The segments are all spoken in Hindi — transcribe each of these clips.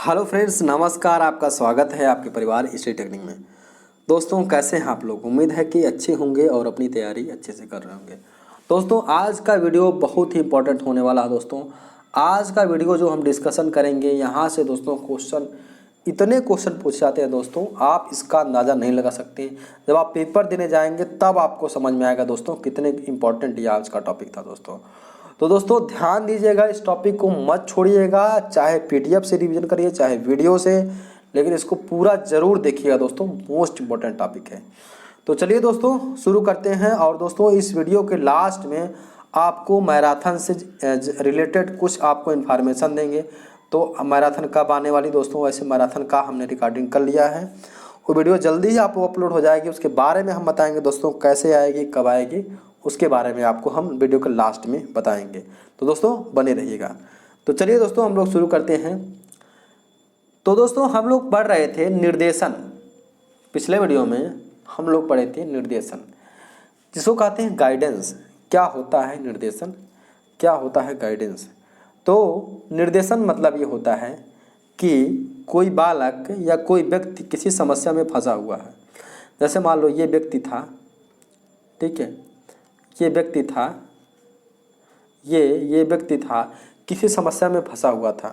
हेलो फ्रेंड्स, नमस्कार। आपका स्वागत है आपके परिवार स्टडी टेक्निक में। दोस्तों, कैसे हैं आप लोग? उम्मीद है कि अच्छे होंगे और अपनी तैयारी अच्छे से कर रहे होंगे। दोस्तों, आज का वीडियो बहुत ही इंपॉर्टेंट होने वाला है। दोस्तों, आज का वीडियो जो हम डिस्कशन करेंगे, यहाँ से दोस्तों इतने क्वेश्चन पूछ जाते हैं दोस्तों, आप इसका अंदाज़ा नहीं लगा सकते। जब आप पेपर देने जाएंगे तब आपको समझ में आएगा दोस्तों कितने इंपॉर्टेंट ये आज का टॉपिक था दोस्तों। तो दोस्तों ध्यान दीजिएगा, इस टॉपिक को मत छोड़िएगा, चाहे पीडीएफ से रिवीजन करिए चाहे वीडियो से, लेकिन इसको पूरा जरूर देखिएगा दोस्तों, मोस्ट इंपॉर्टेंट टॉपिक है। तो चलिए दोस्तों शुरू करते हैं। और दोस्तों इस वीडियो के लास्ट में आपको मैराथन से रिलेटेड कुछ आपको इन्फॉर्मेशन देंगे। तो मैराथन कब आने वाली दोस्तों, वैसे मैराथन का हमने रिकॉर्डिंग कर लिया है, वो वीडियो जल्दी ही आपको अपलोड हो जाएगी। उसके बारे में हम बताएंगे दोस्तों, कैसे आएगी कब आएगी, उसके बारे में आपको हम वीडियो के लास्ट में बताएंगे। तो दोस्तों बने रहिएगा। तो चलिए दोस्तों हम लोग शुरू करते हैं। तो दोस्तों हम लोग पढ़ रहे थे निर्देशन। पिछले वीडियो में हम लोग पढ़े थे निर्देशन, जिसको कहते हैं गाइडेंस। क्या होता है निर्देशन, क्या होता है गाइडेंस? तो निर्देशन मतलब ये होता है कि कोई बालक या कोई व्यक्ति किसी समस्या में फंसा हुआ है। जैसे मान लो ये व्यक्ति था, ठीक है, ये व्यक्ति था किसी समस्या में फंसा हुआ था।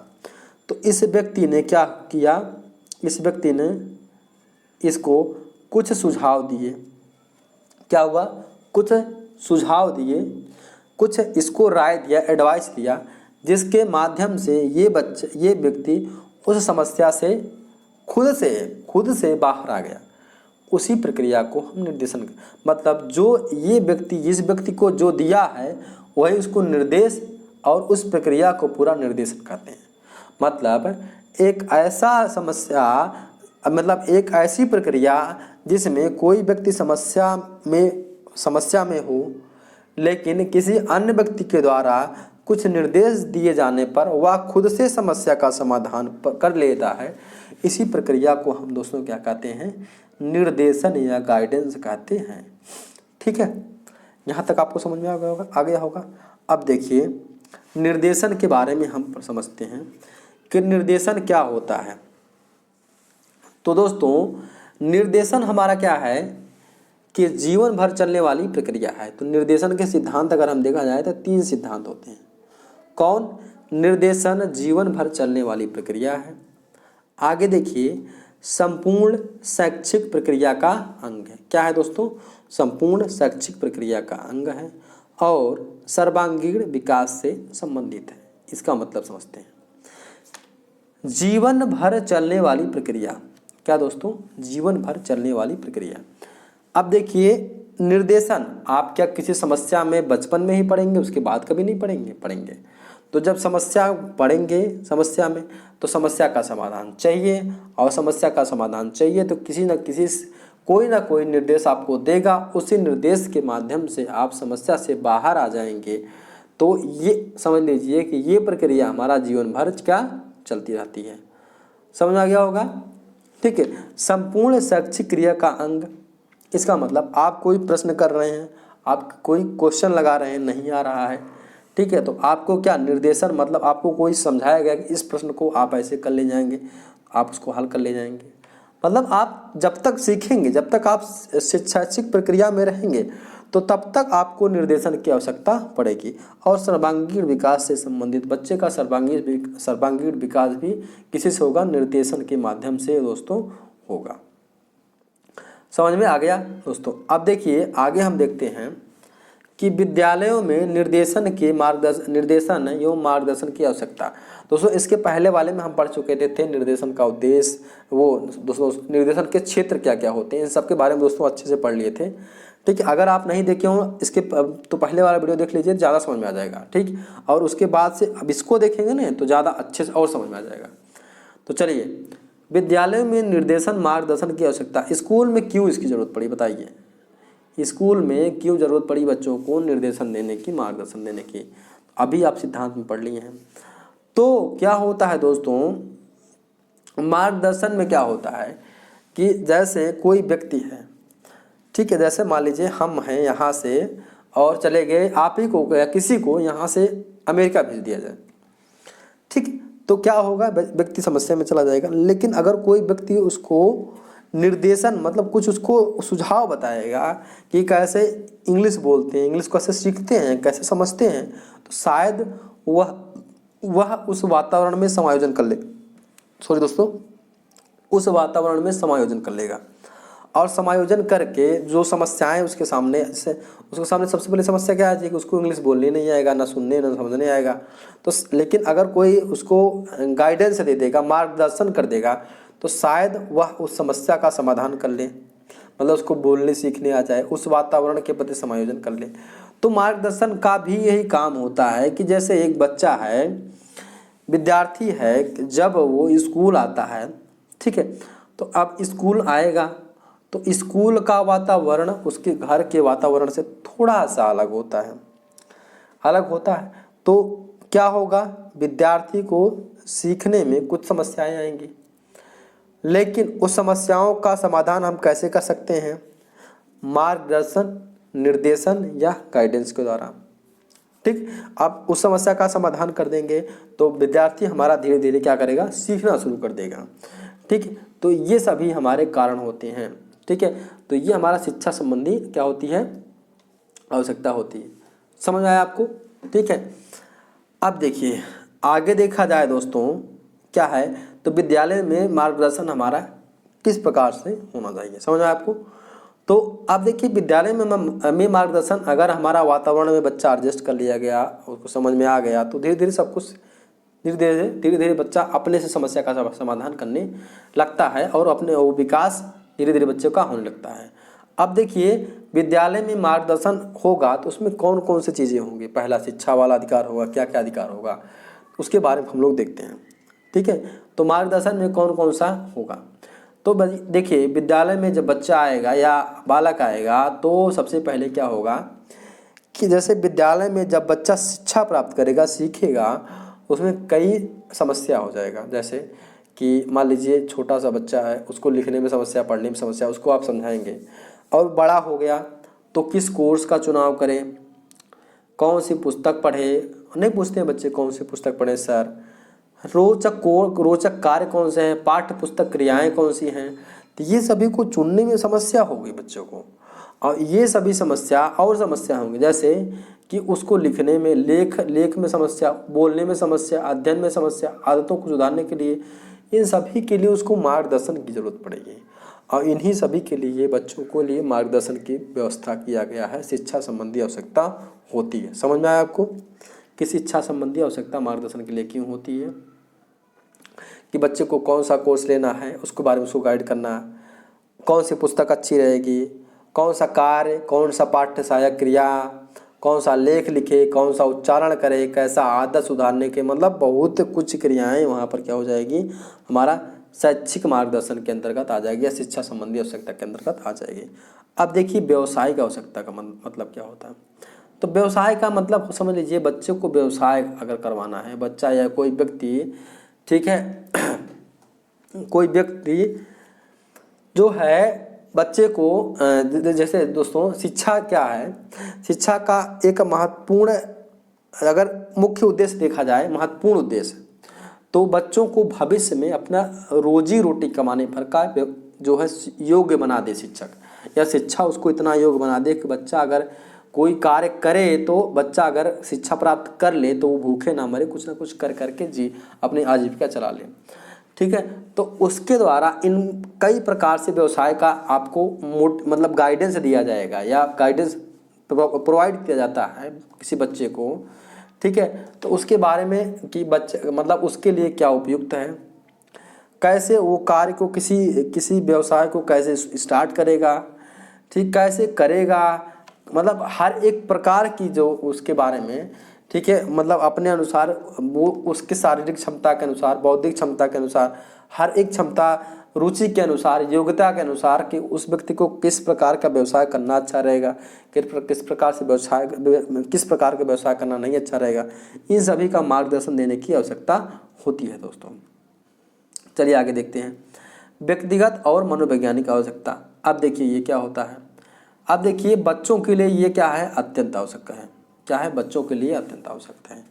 तो इस व्यक्ति ने क्या किया, इस व्यक्ति ने इसको कुछ सुझाव दिए। क्या हुआ? कुछ सुझाव दिए, कुछ इसको राय दिया, एडवाइस दिया, जिसके माध्यम से ये व्यक्ति उस समस्या से खुद से बाहर आ गया। उसी प्रक्रिया को हम निर्देशन, मतलब जो ये व्यक्ति जिस व्यक्ति को जो दिया है वही उसको निर्देश और उस प्रक्रिया को पूरा निर्देशन कहते हैं। मतलब एक ऐसी प्रक्रिया जिसमें कोई व्यक्ति समस्या में हो, लेकिन किसी अन्य व्यक्ति के द्वारा कुछ निर्देश दिए जाने पर वह खुद से समस्या का समाधान कर लेता है। इसी प्रक्रिया को हम दोस्तों क्या कहते हैं? निर्देशन या गाइडेंस कहते हैं। ठीक है, यहाँ तक आपको समझ में आ गया होगा। अब देखिए निर्देशन के बारे में हम समझते हैं कि निर्देशन क्या होता है। तो दोस्तों निर्देशन हमारा क्या है कि जीवन भर चलने वाली प्रक्रिया है। तो निर्देशन के सिद्धांत अगर हम देखा जाए तो 3 सिद्धांत होते हैं। कौन? निर्देशन जीवन भर चलने वाली प्रक्रिया है। आगे देखिए, संपूर्ण शैक्षिक प्रक्रिया का अंग है। क्या है दोस्तों? संपूर्ण शैक्षिक प्रक्रिया का अंग है और सर्वांगीण विकास से संबंधित है। इसका मतलब समझते हैं। जीवन भर चलने वाली प्रक्रिया। क्या दोस्तों? जीवन भर चलने वाली प्रक्रिया। अब देखिए निर्देशन आप क्या किसी समस्या में बचपन में ही पढ़ेंगे, उसके बाद कभी नहीं पढ़ेंगे। तो जब पढ़ेंगे समस्या में, तो समस्या का समाधान चाहिए, और समस्या का समाधान चाहिए तो कोई ना कोई निर्देश आपको देगा। उसी निर्देश के माध्यम से आप समस्या से बाहर आ जाएंगे। तो ये समझ लीजिए कि ये प्रक्रिया हमारा जीवन भर क्या चलती रहती है। समझ आ गया होगा? ठीक है। संपूर्ण शैक्षिक क्रिया का अंग, इसका मतलब आप कोई प्रश्न कर रहे हैं, आप कोई क्वेश्चन लगा रहे हैं, नहीं आ रहा है, ठीक है, तो आपको क्या निर्देशन, मतलब आपको कोई समझाया गया कि इस प्रश्न को आप ऐसे कर ले जाएंगे, आप उसको हल कर ले जाएंगे। मतलब आप जब तक सीखेंगे, जब तक आप शैक्षिक प्रक्रिया में रहेंगे, तो तब तक आपको निर्देशन की आवश्यकता पड़ेगी। और सर्वांगीण विकास से संबंधित बच्चे का सर्वांगीण विकास भी किसी से होगा? निर्देशन के माध्यम से दोस्तों होगा। समझ में आ गया दोस्तों? अब देखिए आगे हम देखते हैं कि विद्यालयों में निर्देशन एवं मार्गदर्शन की आवश्यकता। दोस्तों इसके पहले वाले में हम पढ़ चुके थे निर्देशन का उद्देश्य, वो दोस्तों निर्देशन के क्षेत्र क्या क्या होते हैं, इन सब के बारे में दोस्तों अच्छे से पढ़ लिए थे। ठीक है, अगर आप नहीं देखे हो इसके तो पहले वाला वीडियो देख लीजिए, ज़्यादा समझ में आ जाएगा। ठीक, और उसके बाद से अब इसको देखेंगे ना तो ज़्यादा अच्छे से और समझ में आ जाएगा। तो चलिए, विद्यालय में निर्देशन मार्गदर्शन की आवश्यकता। स्कूल में क्यों इसकी ज़रूरत पड़ी, बताइए? स्कूल में क्यों ज़रूरत पड़ी बच्चों को निर्देशन देने की, मार्गदर्शन देने की? अभी आप सिद्धांत में पढ़ लिए हैं। तो क्या होता है दोस्तों, मार्गदर्शन में क्या होता है कि जैसे कोई व्यक्ति है, ठीक है, जैसे मान लीजिए हम हैं यहाँ से और चले गए, आप ही को या किसी को यहाँ से अमेरिका भेज दिया जाए, ठीक, तो क्या होगा, व्यक्ति समस्या में चला जाएगा। लेकिन अगर कोई व्यक्ति उसको निर्देशन मतलब कुछ उसको सुझाव बताएगा कि कैसे इंग्लिश बोलते हैं, इंग्लिश कैसे सीखते हैं, कैसे समझते हैं, तो शायद वह उस वातावरण में समायोजन कर ले, सॉरी दोस्तों, उस वातावरण में समायोजन कर लेगा। और समायोजन करके जो समस्याएं उसके सामने, उसके सामने सबसे पहले समस्या क्या है कि उसको इंग्लिश बोलने नहीं आएगा, ना सुनने ना समझने आएगा। तो लेकिन अगर कोई उसको गाइडेंस दे देगा, मार्गदर्शन कर देगा, तो शायद वह उस समस्या का समाधान कर ले, मतलब उसको बोलने सीखने आ जाए, उस वातावरण के प्रति समायोजन कर ले। तो मार्गदर्शन का भी यही काम होता है कि जैसे एक बच्चा है, विद्यार्थी है, जब वो स्कूल आता है, ठीक है, तो अब स्कूल आएगा तो स्कूल का वातावरण उसके घर के वातावरण से थोड़ा सा अलग होता है, तो क्या होगा, विद्यार्थी को सीखने में कुछ समस्याएं आएंगी, लेकिन उस समस्याओं का समाधान हम कैसे कर सकते हैं, मार्गदर्शन, निर्देशन या गाइडेंस के द्वारा। ठीक, आप उस समस्या का समाधान कर देंगे तो विद्यार्थी हमारा धीरे धीरे क्या करेगा, सीखना शुरू कर देगा। ठीक, तो ये सभी हमारे कारण होते हैं। ठीक है, तो ये हमारा शिक्षा संबंधी क्या होती है, आवश्यकता होती है। समझ आया आपको? ठीक है, अब देखिए आगे देखा जाए दोस्तों क्या है, तो विद्यालय में मार्गदर्शन हमारा किस प्रकार से होना चाहिए, समझ आया आपको? तो आप देखिए विद्यालय में मार्गदर्शन, अगर हमारा वातावरण में बच्चा एडजस्ट कर लिया गया, उसको समझ में आ गया, तो धीरे धीरे सब कुछ धीरे धीरे बच्चा अपने से समस्या का समाधान करने लगता है और अपने वो विकास धीरे धीरे बच्चे का होने लगता है। अब देखिए विद्यालय में मार्गदर्शन होगा तो उसमें कौन कौन सी चीज़ें होंगी। पहला शिक्षा वाला अधिकार होगा, क्या क्या अधिकार होगा उसके बारे में हम लोग देखते हैं। ठीक है, तो मार्गदर्शन में कौन कौन सा होगा, तो देखिए विद्यालय में जब बच्चा आएगा या बालक आएगा तो सबसे पहले क्या होगा कि जैसे विद्यालय में जब बच्चा शिक्षा प्राप्त करेगा, सीखेगा, उसमें कई समस्या हो जाएगा। जैसे कि मान लीजिए छोटा सा बच्चा है, उसको लिखने में समस्या, पढ़ने में समस्या, उसको आप समझाएंगे। और बड़ा हो गया तो किस कोर्स का चुनाव करें, कौन सी पुस्तक पढ़े, नहीं पूछते हैं बच्चे कौन सी पुस्तक पढ़े सर, रोचक कार्य कौन से हैं, पाठ्य पुस्तक क्रियाएं कौन सी हैं, तो ये सभी को चुनने में समस्या होगी बच्चों को। और ये सभी समस्या होंगी, जैसे कि उसको लिखने में लेख में समस्या, बोलने में समस्या, अध्ययन में समस्या, आदतों को सुधारने के लिए, इन सभी के लिए उसको मार्गदर्शन की जरूरत पड़ेगी। और इन्हीं सभी के लिए बच्चों को लिए मार्गदर्शन की व्यवस्था किया गया है, शिक्षा संबंधी आवश्यकता होती है। समझ में आया आपको कि शिक्षा संबंधी आवश्यकता मार्गदर्शन के लिए क्यों होती है, कि बच्चे को कौन सा कोर्स लेना है उसके बारे में उसको गाइड करना, कौन सी पुस्तक अच्छी रहेगी, कौन सा कार्य, कौन सा पाठ्य सहायक क्रिया, कौन सा लेख लिखे, कौन सा उच्चारण करे, कैसा आदत सुधारने के, मतलब बहुत कुछ क्रियाएं वहाँ पर क्या हो जाएगी, हमारा शैक्षिक मार्गदर्शन के अंतर्गत आ जाएगी या शिक्षा संबंधी आवश्यकता के अंतर्गत आ जाएगी। अब देखिए व्यवसाय का आवश्यकता का मतलब क्या होता है, तो व्यवसाय का मतलब समझ लीजिए बच्चे को व्यवसाय अगर करवाना है, बच्चा या कोई व्यक्ति, ठीक है, कोई व्यक्ति जो है बच्चे को, जैसे दोस्तों शिक्षा क्या है, शिक्षा का एक महत्वपूर्ण, अगर मुख्य उद्देश्य देखा जाए, महत्वपूर्ण उद्देश्य, तो बच्चों को भविष्य में अपना रोजी रोटी कमाने भर का जो है योग्य बना दे शिक्षक, या शिक्षा उसको इतना योग्य बना दे कि बच्चा अगर कोई कार्य करे, तो बच्चा अगर शिक्षा प्राप्त कर ले तो वो भूखे ना मरे, कुछ ना कुछ कर करके अपनी आजीविका चला ले। ठीक है, तो उसके द्वारा इन कई प्रकार से व्यवसाय का आपको मतलब गाइडेंस दिया जाएगा या गाइडेंस प्रोवाइड किया जाता है किसी बच्चे को। ठीक है, तो उसके बारे में कि बच्चे मतलब उसके लिए क्या उपयुक्त है, कैसे वो कार्य को किसी व्यवसाय को कैसे स्टार्ट करेगा, ठीक, कैसे करेगा, मतलब हर एक प्रकार की जो उसके बारे में, ठीक है, मतलब अपने अनुसार वो उसके शारीरिक क्षमता के अनुसार, बौद्धिक क्षमता के अनुसार, हर एक क्षमता, रुचि के अनुसार, योग्यता के अनुसार कि उस व्यक्ति को किस प्रकार का व्यवसाय करना अच्छा रहेगा, किस प्रकार का व्यवसाय करना नहीं अच्छा रहेगा, इन सभी का मार्गदर्शन देने की आवश्यकता होती है दोस्तों। चलिए आगे देखते हैं, व्यक्तिगत और मनोवैज्ञानिक आवश्यकता। अब देखिए ये क्या होता है, अब देखिए बच्चों के लिए ये क्या है, अत्यंत आवश्यक है। क्या है, बच्चों के लिए अत्यंत आवश्यक है।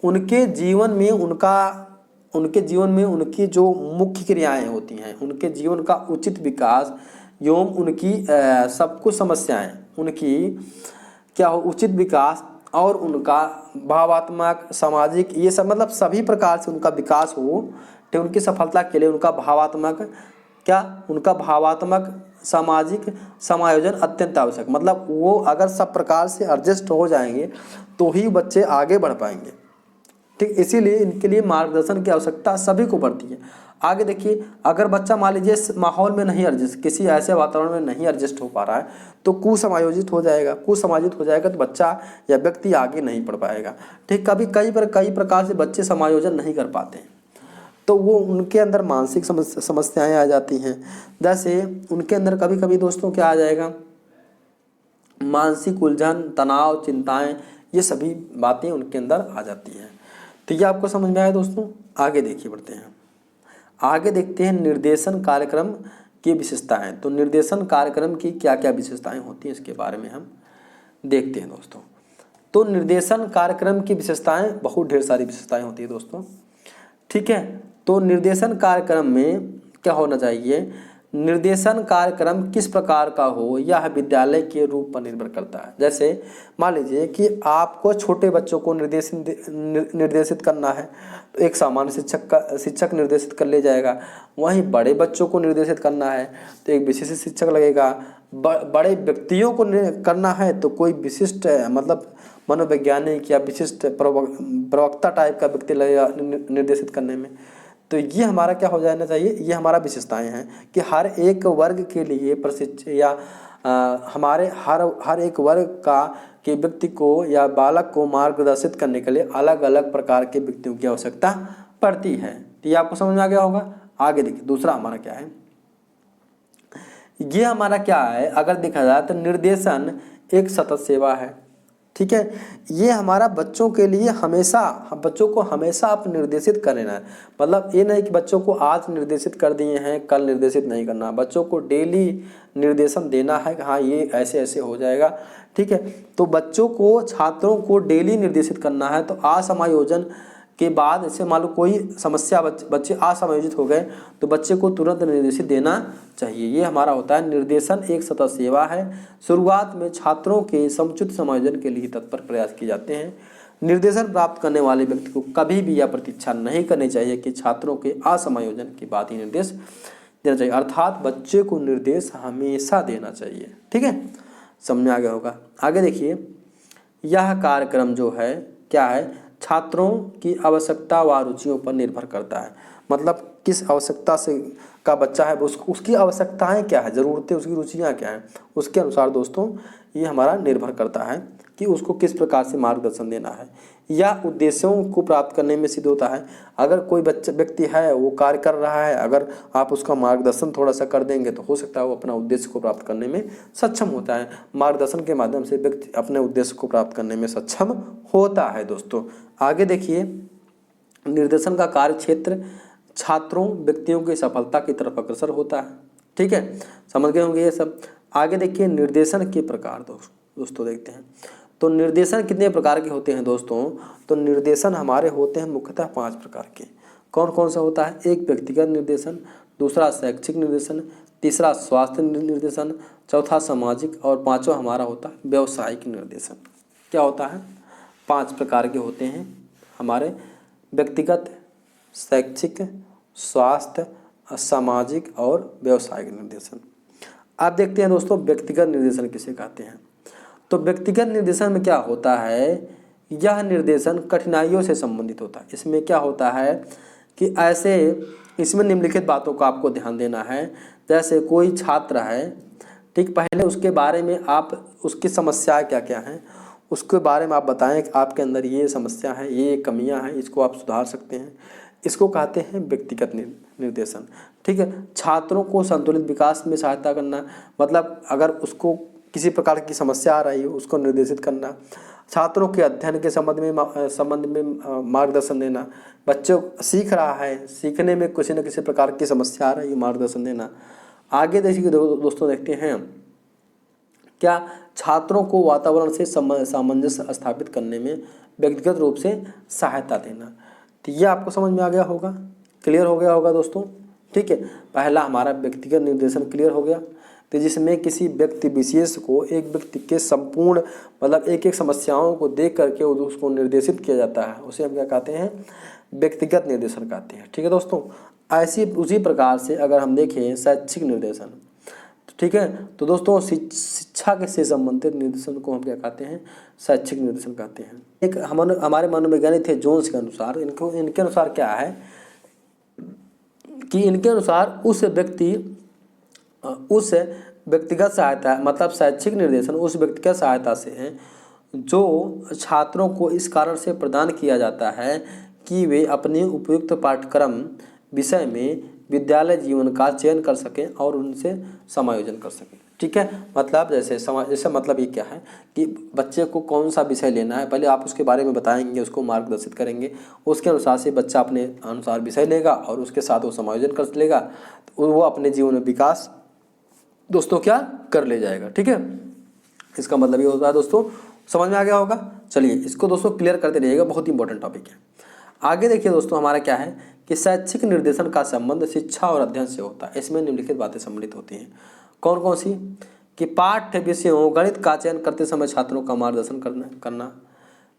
उनके जीवन में उनका उनके जीवन में उनकी जो मुख्य क्रियाएं होती हैं, उनके जीवन का उचित विकास एवं उनकी सब कुछ समस्याएं, उनकी क्या हो उचित विकास और उनका भावात्मक सामाजिक ये सब मतलब सभी प्रकार से उनका विकास हो, तो उनकी सफलता के लिए उनका भावात्मक सामाजिक समायोजन अत्यंत आवश्यक। मतलब वो अगर सब प्रकार से एडजस्ट हो जाएंगे तो ही बच्चे आगे बढ़ पाएंगे। ठीक, इसीलिए इनके लिए मार्गदर्शन की आवश्यकता सभी को पड़ती है। आगे देखिए, अगर बच्चा मान लीजिए इस माहौल में नहीं एडजस्ट, किसी ऐसे वातावरण में नहीं एडजस्ट हो पा रहा है तो कुसामायोजित हो जाएगा तो बच्चा या व्यक्ति आगे नहीं बढ़ पाएगा। ठीक, कभी कई प्रकार से बच्चे समायोजन नहीं कर पाते हैं, तो वो उनके अंदर मानसिक समस्याएं आ जाती हैं। जैसे उनके अंदर कभी कभी दोस्तों क्या आ जाएगा, मानसिक उलझन, तनाव, चिंताएं, ये सभी बातें उनके अंदर आ जाती हैं। तो ये आपको समझ में आया दोस्तों। आगे देखिए, बढ़ते हैं, आगे देखते हैं निर्देशन कार्यक्रम की विशेषताएं। तो निर्देशन कार्यक्रम की क्या क्या विशेषताएं होती हैं इसके बारे में हम देखते हैं दोस्तों। तो निर्देशन कार्यक्रम की विशेषताएं बहुत ढेर सारी विशेषताएं होती है दोस्तों। ठीक है, तो निर्देशन कार्यक्रम में क्या होना चाहिए, निर्देशन कार्यक्रम किस प्रकार का हो यह विद्यालय के रूप पर निर्भर करता है। जैसे मान लीजिए कि आपको छोटे बच्चों को निर्देशित करना है तो एक सामान्य शिक्षक निर्देशित कर ले जाएगा। वहीं बड़े बच्चों को निर्देशित करना है तो एक विशिष्ट शिक्षक लगेगा। बड़े व्यक्तियों को करना है तो कोई विशिष्ट मतलब मनोवैज्ञानिक या विशिष्ट प्रवक्ता टाइप का व्यक्ति लगेगा निर्देशित करने में। तो ये हमारा क्या हो जाना चाहिए, ये हमारा विशेषताएं हैं कि हर एक वर्ग के लिए प्रशिक्षण या हमारे हर एक वर्ग के व्यक्ति को या बालक को मार्गदर्शित करने के लिए अलग अलग प्रकार के व्यक्तियों की आवश्यकता पड़ती है। तो ये आपको समझ में आ गया होगा। आगे देखिए, दूसरा हमारा क्या है, ये हमारा क्या है, अगर देखा जाए तो निर्देशन एक सतत सेवा है। ठीक है, ये हमारा बच्चों के लिए बच्चों को हमेशा आप निर्देशित कर लेना है। मतलब ये नहीं कि बच्चों को आज निर्देशित कर दिए हैं कल निर्देशित नहीं करना, बच्चों को डेली निर्देशन देना है कि हाँ ये ऐसे ऐसे हो जाएगा। ठीक है, तो बच्चों को छात्रों को डेली निर्देशित करना है। तो असमायोजन के बाद ऐसे मान लो कोई समस्या बच्चे असमायोजित हो गए तो बच्चे को तुरंत निर्देशित देना चाहिए। ये हमारा होता है निर्देशन एक सतत सेवा है। शुरुआत में छात्रों के समुचित समायोजन के लिए तत्पर प्रयास किए जाते हैं। निर्देशन प्राप्त करने वाले व्यक्ति को कभी भी यह प्रतीक्षा नहीं करनी चाहिए कि छात्रों के असमायोजन के बाद ही निर्देश देना चाहिए, अर्थात बच्चे को निर्देश हमेशा देना चाहिए। ठीक है, समझ में आ गया होगा। आगे देखिए, यह कार्यक्रम जो है क्या है, छात्रों की आवश्यकता व रुचियों पर निर्भर करता है। मतलब किस आवश्यकता से का बच्चा है, उसकी आवश्यकताएं क्या है, ज़रूरतें, उसकी रुचियां क्या हैं, उसके अनुसार दोस्तों ये हमारा निर्भर करता है कि उसको किस प्रकार से मार्गदर्शन देना है या उद्देश्यों को प्राप्त करने में सिद्ध होता है। अगर कोई व्यक्ति है वो कार्य कर रहा है, अगर आप उसका मार्गदर्शन थोड़ा सा कर देंगे तो हो सकता है वो अपना उद्देश्य को प्राप्त करने में सक्षम होता है। मार्गदर्शन के माध्यम से व्यक्ति अपने उद्देश्य को प्राप्त करने में सक्षम होता है दोस्तों। आगे देखिए, निर्देशन का कार्य क्षेत्र छात्रों व्यक्तियों की सफलता की तरफ अग्रसर होता है। ठीक है, समझ गए होंगे ये सब। आगे देखिए, निर्देशन के प्रकार दोस्तों देखते हैं। तो निर्देशन कितने प्रकार के होते हैं दोस्तों, तो निर्देशन हमारे होते हैं मुख्यतः 5 प्रकार के। कौन कौन सा होता है, एक व्यक्तिगत निर्देशन, दूसरा शैक्षिक निर्देशन, तीसरा स्वास्थ्य निर्देशन, चौथा सामाजिक और पांचवा हमारा होता है व्यवसायिक निर्देशन। क्या होता है, 5 प्रकार के होते हैं हमारे, व्यक्तिगत, शैक्षिक, स्वास्थ्य, सामाजिक और व्यवसायिक निर्देशन। आप देखते हैं दोस्तों व्यक्तिगत निर्देशन किसे कहते हैं। तो व्यक्तिगत निर्देशन में क्या होता है, यह निर्देशन कठिनाइयों से संबंधित होता है। इसमें क्या होता है कि इसमें निम्नलिखित बातों का आपको ध्यान देना है। जैसे कोई छात्र है, ठीक, पहले उसके बारे में आप उसकी समस्याएं क्या क्या हैं उसके बारे में आप बताएं कि आपके अंदर ये समस्या है, ये कमियां हैं, इसको आप सुधार सकते हैं। इसको कहते हैं व्यक्तिगत निर्देशन। ठीक है, छात्रों को संतुलित विकास में सहायता करना, मतलब अगर उसको किसी प्रकार की समस्या आ रही है उसको निर्देशित करना, छात्रों के अध्ययन के संबंध में मार्गदर्शन देना, बच्चों सीख रहा है, सीखने में किसी न किसी प्रकार की समस्या आ रही है, मार्गदर्शन देना। आगे देखिए दोस्तों, देखते हैं क्या, छात्रों को वातावरण से सामंजस्य स्थापित करने में व्यक्तिगत रूप से सहायता देना। तो ये आपको समझ में आ गया होगा, क्लियर हो गया होगा दोस्तों। ठीक है, पहला हमारा व्यक्तिगत निर्देशन क्लियर हो गया, तो जिसमें किसी व्यक्ति विशेष को एक व्यक्ति के संपूर्ण मतलब एक एक समस्याओं को देख करके उसको निर्देशित किया जाता है, उसे हम क्या कहते हैं, व्यक्तिगत निर्देशन कहते हैं। ठीक है दोस्तों, ऐसी उसी प्रकार से अगर हम देखें शैक्षिक निर्देशन, ठीक है, तो दोस्तों शिक्षा के से संबंधित निर्देशन को हम क्या कहते हैं, शैक्षिक निर्देशन कहते हैं। एक हमारे मनोवैज्ञानिक थे जोन्स के अनुसार, इनके अनुसार क्या है कि इनके अनुसार उस व्यक्तिगत सहायता मतलब शैक्षिक निर्देशन उस व्यक्तिगत सहायता से है जो छात्रों को इस कारण से प्रदान किया जाता है कि वे अपने उपयुक्त पाठ्यक्रम विषय में विद्यालय जीवन का चयन कर सकें और उनसे समायोजन कर सकें। ठीक है, मतलब जैसे मतलब ये क्या है कि बच्चे को कौन सा विषय लेना है, पहले आप उसके बारे में बताएंगे, उसको मार्गदर्शित करेंगे, उसके अनुसार से बच्चा अपने अनुसार विषय लेगा और उसके साथ वो समायोजन कर लेगा, तो वो अपने जीवन में विकास दोस्तों क्या कर ले जाएगा। ठीक है, इसका मतलब ये होता है दोस्तों, समझ में आ गया होगा। चलिए इसको दोस्तों क्लियर करते रहिएगा, बहुत इंपॉर्टेंट टॉपिक है। आगे देखिए दोस्तों, हमारा क्या है कि शैक्षिक निर्देशन का संबंध शिक्षा और अध्ययन से होता है। इसमें निम्नलिखित बातें सम्मिलित होती हैं। कौन कौन सी, कि पाठ्य विषयों गणित का चयन करते समय छात्रों का मार्गदर्शन करना,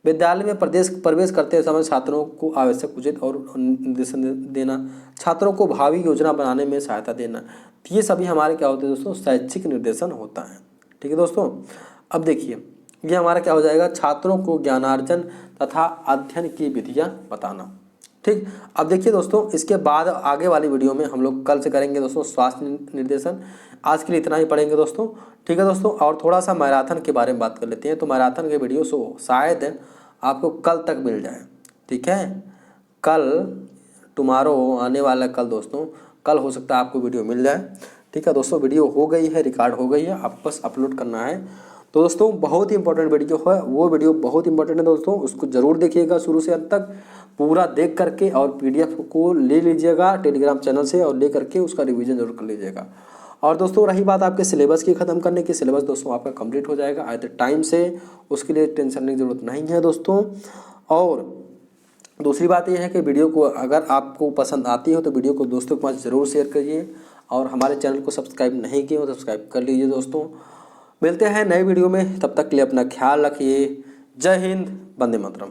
विद्यालय में प्रवेश करते समय छात्रों को आवश्यक उचित और निर्देशन देना, छात्रों को भावी योजना बनाने में सहायता देना, ये सभी हमारे क्या होते हैं दोस्तों, शैक्षिक निर्देशन होता है। ठीक है दोस्तों, अब देखिए ये हमारा क्या हो जाएगा, छात्रों को ज्ञानार्जन तथा अध्ययन की विधियाँ बताना। ठीक, अब देखिए दोस्तों, इसके बाद आगे वाली वीडियो में हम लोग कल से करेंगे दोस्तों स्वास्थ्य निर्देशन। आज के लिए इतना ही पढ़ेंगे दोस्तों। ठीक है दोस्तों, और थोड़ा सा मैराथन के बारे में बात कर लेते हैं। तो मैराथन के वीडियो शायद आपको कल तक मिल जाए। ठीक है, कल टुमारो आने वाला कल दोस्तों, कल हो सकता है आपको वीडियो मिल जाए। ठीक है दोस्तों, वीडियो हो गई है, रिकॉर्ड हो गई है, आप बस अपलोड करना है। तो दोस्तों बहुत ही इंपॉर्टेंट वीडियो है, वो वीडियो बहुत इंपॉर्टेंट है दोस्तों, उसको जरूर देखिएगा शुरू से अंत तक पूरा देख करके, और पीडीएफ को ले लीजिएगा टेलीग्राम चैनल से और ले करके उसका रिवीजन जरूर कर लीजिएगा। और दोस्तों रही बात आपके सिलेबस की ख़त्म करने की, सिलेबस दोस्तों आपका कंप्लीट हो जाएगा आए टाइम से, उसके लिए टेंशन लेने की ज़रूरत नहीं है दोस्तों। और दूसरी बात यह है कि वीडियो को अगर आपको पसंद आती हो तो वीडियो को दोस्तों के पास ज़रूर शेयर करिए, और हमारे चैनल को सब्सक्राइब नहीं किए हो तो सब्सक्राइब कर लीजिए दोस्तों। मिलते हैं नए वीडियो में, तब तक के लिए अपना ख्याल रखिए। जय हिंद, वंदे मातरम।